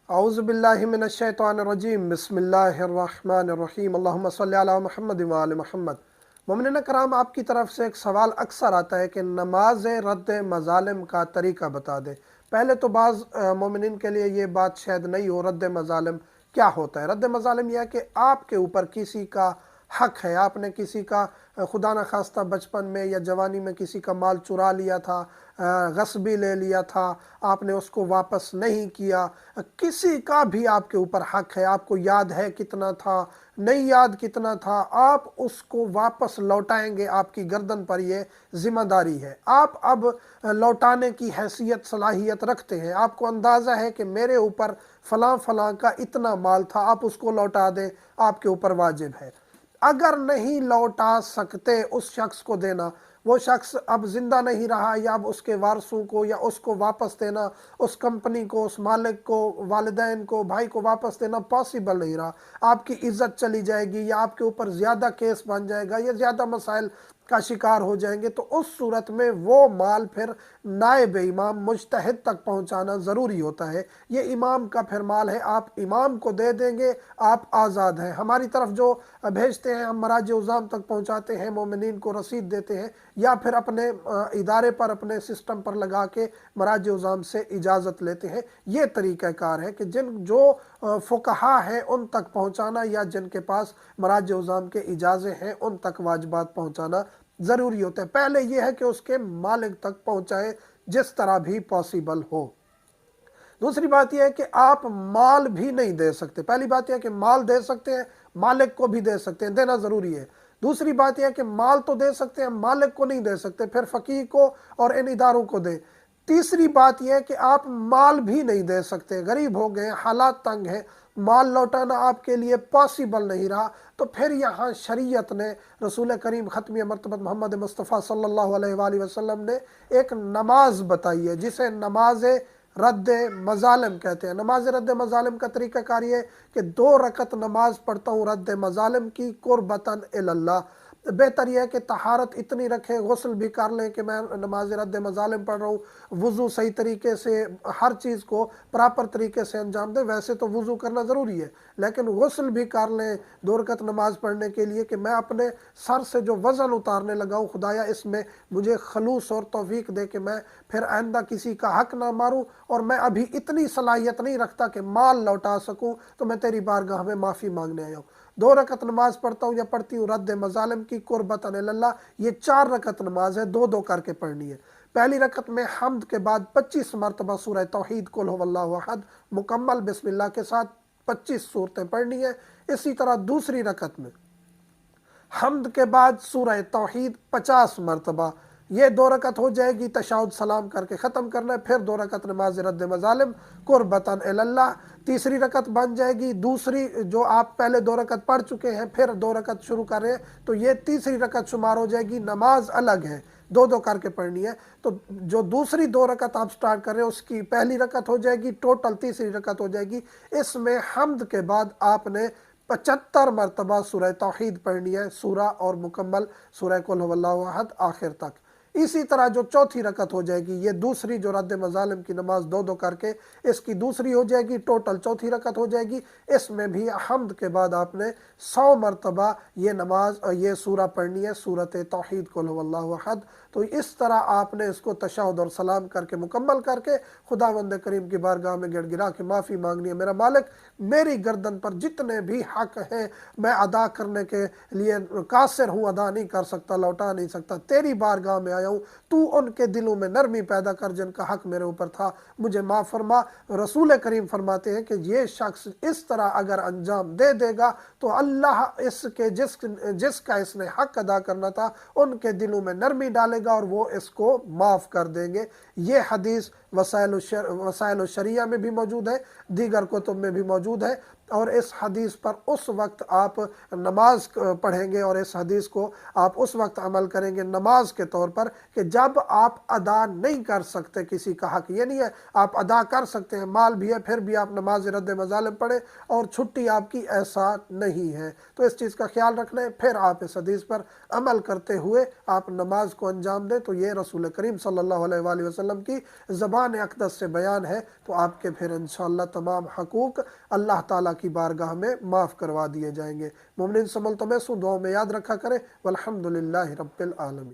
اعوذ باللہ من الشیطان الرجیم بسم اللہ الرحمن الرحیم اللہم صلی علی محمد وآل محمد۔ مومنین کرام، آپ کی طرف سے ایک سوال اکثر آتا ہے کہ نماز رد مظالم کا طریقہ بتا دیں۔ پہلے تو بعض مومنین کے لیے یہ بات شاید نہیں ہو، رد مظالم کیا ہوتا ہے؟ رد مظالم یہ ہے کہ آپ کے اوپر کسی کا حق ہے، آپ نے کسی کا خدا نخواستہ بچپن میں یا جوانی میں کسی کا مال چرا لیا تھا، غصبی لے لیا تھا، آپ نے اس کو واپس نہیں کیا، کسی کا بھی آپ کے اوپر حق ہے، آپ کو یاد ہے کتنا تھا، نہیں یاد کتنا تھا، آپ اس کو واپس لوٹائیں گے، آپ کی گردن پر یہ ذمہ داری ہے۔ آپ اب لوٹانے کی حیثیت صلاحیت رکھتے ہیں، آپ کو اندازہ ہے کہ میرے اوپر فلاں فلاں کا اتنا مال تھا، آپ اس کو لوٹا دیں، آپ کے اوپر واجب ہے۔ اگر نہیں لوٹا سکتے اس شخص کو دینا، وہ شخص اب زندہ نہیں رہا، یا اب اس کے وارثوں کو یا اس کو واپس دینا، اس کمپنی کو، اس مالک کو، والدین کو، بھائی کو واپس دینا پاسبل نہیں رہا، آپ کی عزت چلی جائے گی، یا آپ کے اوپر زیادہ کیس بن جائے گا، یا زیادہ مسائل کا شکار ہو جائیں گے، تو اس صورت میں وہ مال پھر نائب امام مجتہد تک پہنچانا ضروری ہوتا ہے۔ یہ امام کا پھر مال ہے، آپ امام کو دے دیں گے، آپ آزاد ہیں۔ ہماری طرف جو بھیجتے ہیں ہم مراجع عظام تک پہنچاتے ہیں، مومنین کو رسید دیتے ہیں، یا پھر اپنے ادارے پر، اپنے سسٹم پر لگا کے مراجع عظام سے اجازت لیتے ہیں۔ یہ طریقہ کار ہے کہ جو فقہا ہیں ان تک پہنچانا، یا جن کے پاس مراجع عظام کے اجازے ہیں ان تک واجبات پہنچانا ضروری ہوتا ہے۔ پہلے یہ ہے کہ اس کے مالک تک پہنچائے جس طرح بھی پاسبل ہو۔ دوسری بات یہ ہے کہ آپ مال بھی نہیں دے سکتے۔ پہلی بات یہ ہے کہ مال دے سکتے ہیں، مالک کو بھی دے سکتے ہیں، دینا ضروری ہے۔ دوسری بات یہ ہے کہ مال تو دے سکتے ہیں، مالک کو نہیں دے سکتے، پھر فقیر کو اور ان اداروں کو دیں۔ تیسری بات یہ ہے کہ آپ مال بھی نہیں دے سکتے، غریب ہو گئے، حالات تنگ ہیں، مال لوٹانا آپ کے لیے پاسبل نہیں رہا، تو پھر یہاں شریعت نے، رسول کریم ختمی مرتبہ محمد مصطفیٰ صلی اللہ علیہ وآلہ وسلم نے ایک نماز بتائی ہے، جسے نماز رد مظالم کہتے ہیں۔ نماز رد مظالم کا طریقہ کار یہ ہے کہ 2 رکعت نماز پڑھتا ہوں رد مظالم کی، قربتاً اللہ۔ بہتر یہ ہے کہ طہارت اتنی رکھیں، غسل بھی کر لیں کہ میں نماز رد مظالم پڑھ رہا ہوں، وضو صحیح طریقے سے، ہر چیز کو پراپر طریقے سے انجام دیں۔ ویسے تو وضو کرنا ضروری ہے، لیکن غسل بھی کر لیں 2 رکعت نماز پڑھنے کے لیے، کہ میں اپنے سر سے جو وزن اتارنے لگا ہوں، خدایا اس میں مجھے خلوص اور توفیق دے کہ میں پھر آئندہ کسی کا حق نہ ماروں، اور میں ابھی اتنی صلاحیت نہیں رکھتا کہ مال لوٹا سکوں، تو میں تیری بارگاہ میں معافی مانگنے آیا ہوں۔ 2 رکعت نماز پڑھتا ہوں یا پڑھتی ہوں رد مظالم کی، قربتاً اللہ۔ یہ 4 رکعت نماز ہے، 2 کر کے پڑھنی ہے۔ پہلی رکعت میں حمد کے بعد 25 مرتبہ سورہ توحید قل هو اللہ احد مکمل بسم اللہ کے ساتھ 25 صورتیں پڑھنی ہے۔ اسی طرح دوسری رکعت میں حمد کے بعد سورہ توحید 50 مرتبہ، یہ 2 رکعت ہو جائے گی، تشہد سلام کر کے ختم کرنا ہے، پھر 2 رکعت نماز رد مظالم قربتاً اللہ۔ تیسری رکعت بن جائے گی، دوسری جو آپ پہلے 2 رکعت پڑھ چکے ہیں پھر 2 رکعت شروع کر رہے ہیں، تو یہ تیسری رکعت شمار ہو جائے گی، نماز الگ ہے، 2 کر کے پڑھنی ہے۔ تو جو دوسری 2 رکعت آپ سٹارٹ کر رہے ہیں، اس کی پہلی رکعت ہو جائے گی، ٹوٹل تیسری رکعت ہو جائے گی۔ اس میں حمد کے بعد آپ نے 75 مرتبہ سورہ توحید پڑھنی ہے، سورہ اور مکمل سورہ قل هو اللہ احد آخر تک۔ اسی طرح جو چوتھی رکعت ہو جائے گی، یہ دوسری جو رد مظالم کی نماز 2 کر کے، اس کی دوسری ہو جائے گی، ٹوٹل چوتھی رکعت ہو جائے گی۔ اس میں بھی حمد کے بعد آپ نے 100 مرتبہ یہ نماز اور یہ سورہ پڑھنی ہے، سورۃ توحید قل هو اللہ احد۔ تو اس طرح آپ نے اس کو تشہد اور سلام کر کے مکمل کر کے خداوند کریم کی بارگاہ میں گڑ گڑا کے معافی مانگنی ہے، میرا مالک میری گردن پر جتنے بھی حق ہیں میں ادا کرنے کے لیے قاصر ہوں، ادا نہیں کر سکتا، لوٹا نہیں سکتا، تیری بارگاہ میں آیا ہوں، تو ان کے دلوں میں نرمی پیدا کر جن کا حق میرے اوپر تھا، مجھے معاف فرما۔ رسول کریم فرماتے ہیں کہ یہ شخص اس طرح اگر انجام دے دے گا تو اللہ اس کے جس کا اس نے حق ادا کرنا تھا ان کے دلوں میں نرمی ڈالے گا، اور وہ اس کو معاف کر دیں گے۔ یہ حدیث وسائل الشریعہ میں بھی موجود ہے، دیگر کتب میں بھی موجود ہے، اور اس حدیث پر اس وقت آپ نماز پڑھیں گے، اور اس حدیث کو آپ اس وقت عمل کریں گے نماز کے طور پر کہ جب آپ ادا نہیں کر سکتے کسی کا حق۔ یہ نہیں ہے آپ ادا کر سکتے ہیں، مال بھی ہے، پھر بھی آپ نماز رد مظالم پڑھیں اور چھٹی آپ کی، ایسا نہیں ہے۔ تو اس چیز کا خیال رکھنا ہے، پھر آپ اس حدیث پر عمل کرتے ہوئے آپ نماز کو انجام دیں، تو یہ رسول کریم صلی اللہ علیہ وآلہ وسلم کی زبان زبان اقدس سے بیان ہے تو آپ کے پھر انشاءاللہ تمام حقوق اللہ تعالیٰ کی بارگاہ میں معاف کروا دیے جائیں گے۔ مومنین سملتمے سو دعاؤں میں یاد رکھا کریں۔ والحمدللہ رب العالمین۔